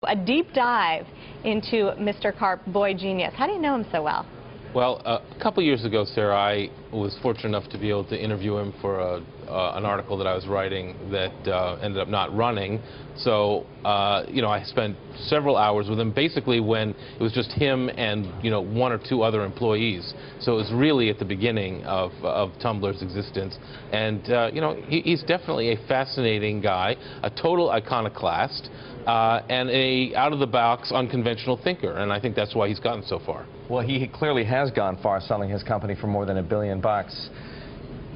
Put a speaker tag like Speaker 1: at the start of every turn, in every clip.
Speaker 1: A deep dive into Mr. Karp, boy genius. How do you know him so well?
Speaker 2: Well, a couple years ago, Sarah, I was fortunate enough to be able to interview him for an article that I was writing that ended up not running. So, I spent several hours with him, basically when it was just him and, one or two other employees. So it was really at the beginning of Tumblr's existence. And, he's definitely a fascinating guy, a total iconoclast, and a out-of-the-box, unconventional thinker. And I think that's why he's gotten so far.
Speaker 3: Well, he clearly has gone far, selling his company for more than $1 billion.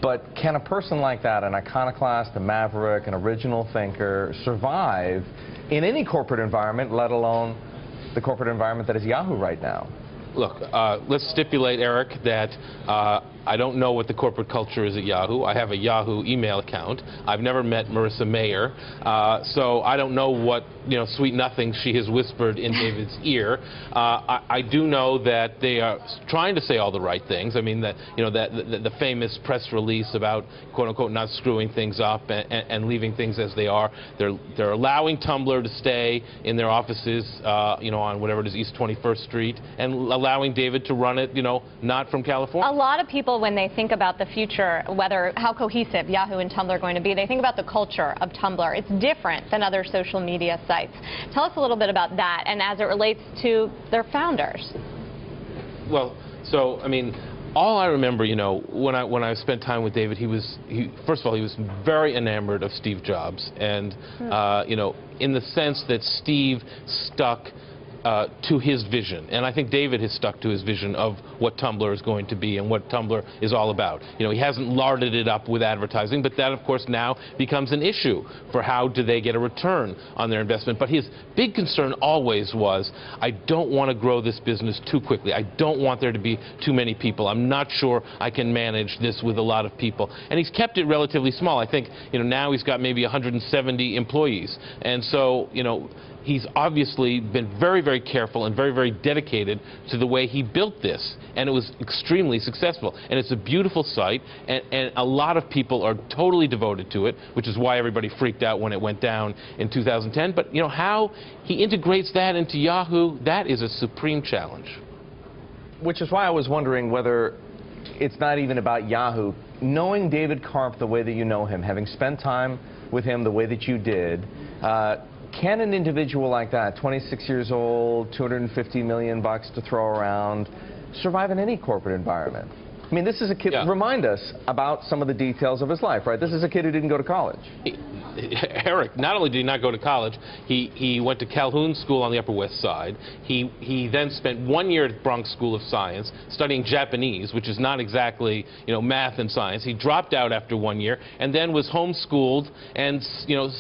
Speaker 3: But can a person like that, an iconoclast, a maverick, an original thinker, survive in any corporate environment, let alone the corporate environment that is Yahoo right now?
Speaker 2: Look, let's stipulate, Eric, that I don't know what the corporate culture is at Yahoo. I have a Yahoo email account. I've never met Marissa Mayer, so I don't know what sweet nothing she has whispered in David's ear. I do know that they are trying to say all the right things. I mean, the famous press release about "quote unquote" not screwing things up and leaving things as they are. They're allowing Tumblr to stay in their offices, on whatever it is, East 21st Street, and allowing David to run it, not from California.
Speaker 1: A lot of people, when they think about the future, how cohesive Yahoo and Tumblr are going to be, they think about the culture of Tumblr. It's different than other social media sites. Tell us a little bit about that, and as it relates to their founders.
Speaker 2: Well, so, I mean, all I remember, when I spent time with David, first of all, he was very enamored of Steve Jobs, and, in the sense that Steve stuck to his vision. And I think David has stuck to his vision of what Tumblr is going to be and what Tumblr is all about. He hasn't larded it up with advertising, but that, of course, now becomes an issue for how do they get a return on their investment. But his big concern always was, I don't want to grow this business too quickly. I don't want there to be too many people. I'm not sure I can manage this with a lot of people. And he's kept it relatively small. I think, now he's got maybe 170 employees. And so, he's obviously been very, very careful and very, very dedicated to the way he built this. And it was extremely successful. And it's a beautiful site, and a lot of people are totally devoted to it, which is why everybody freaked out when it went down in 2010. But, how he integrates that into Yahoo, that is a supreme challenge.
Speaker 3: Which is why I was wondering whether it's not even about Yahoo. Knowing David Karp the way that you know him, having spent time with him the way that you did, can an individual like that, 26 years old, $250 million to throw around, survive in any corporate environment? I mean, this is a kid, remind us about some of the details of his life, right? This is a kid who didn't go to college.
Speaker 2: Eric, not only did he not go to college, he went to Calhoun School on the Upper West Side. He then spent 1 year at Bronx School of Science studying Japanese, which is not exactly, math and science. He dropped out after 1 year and then was homeschooled and,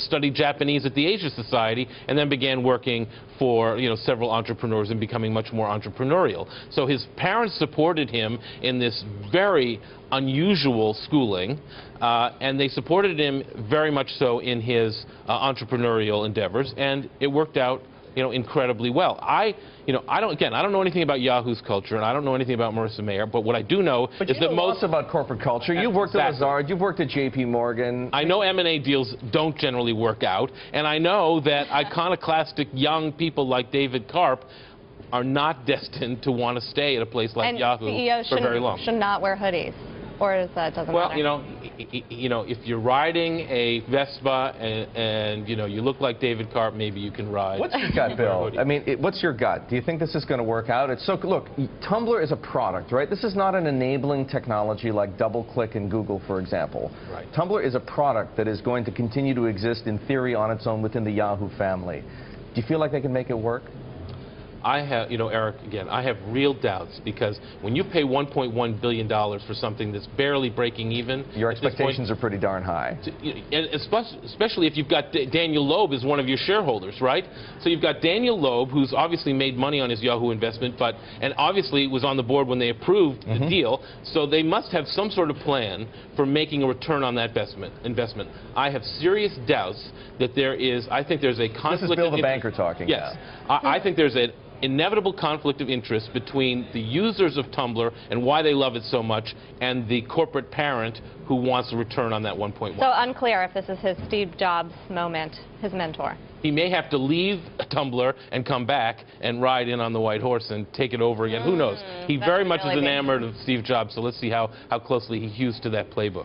Speaker 2: studied Japanese at the Asia Society and then began working for, several entrepreneurs and becoming much more entrepreneurial. So his parents supported him in this very unusual schooling, and they supported him very much so in his entrepreneurial endeavors, and it worked out, incredibly well. I don't know anything about Yahoo's culture, and I don't know anything about Marissa Mayer, but what I do know is that most
Speaker 3: about corporate culture. You've worked at Lazard, you've worked at J.P. Morgan.
Speaker 2: I know M&A deals don't generally work out, and I know that iconoclastic young people like David Karp are not destined to want to stay at a place like Yahoo for very long.
Speaker 1: Should not wear hoodies. Or is that doesn't matter?
Speaker 2: Well, if you're riding a Vespa and you look like David Karp, maybe you can ride.
Speaker 3: What's your gut, Bill? I mean, what's your gut? Do you think this is going to work out? Look, Tumblr is a product, right? This is not an enabling technology like DoubleClick and Google, for example.
Speaker 2: Right.
Speaker 3: Tumblr is a product that is going to continue to exist in theory on its own within the Yahoo family. Do you feel like they can make it work?
Speaker 2: I have, Eric, again, I have real doubts, because when you pay $1.1 billion for something that's barely breaking even...
Speaker 3: Your expectations are pretty darn high.
Speaker 2: And especially if you've got Daniel Loeb as one of your shareholders, right? So you've got Daniel Loeb, who's obviously made money on his Yahoo investment, and obviously was on the board when they approved the deal, so they must have some sort of plan for making a return on that investment. I have serious doubts that there is, I think there's a conflict...
Speaker 3: This is Bill the banker talking
Speaker 2: now. Yes.
Speaker 3: I
Speaker 2: think there's inevitable conflict of interest between the users of Tumblr and why they love it so much and the corporate parent who wants a return on that 1.1.
Speaker 1: So unclear if this is his Steve Jobs moment, his mentor.
Speaker 2: He may have to leave Tumblr and come back and ride in on the white horse and take it over again. Who knows? He very much is enamored of Steve Jobs, so let's see how closely he hews to that playbook.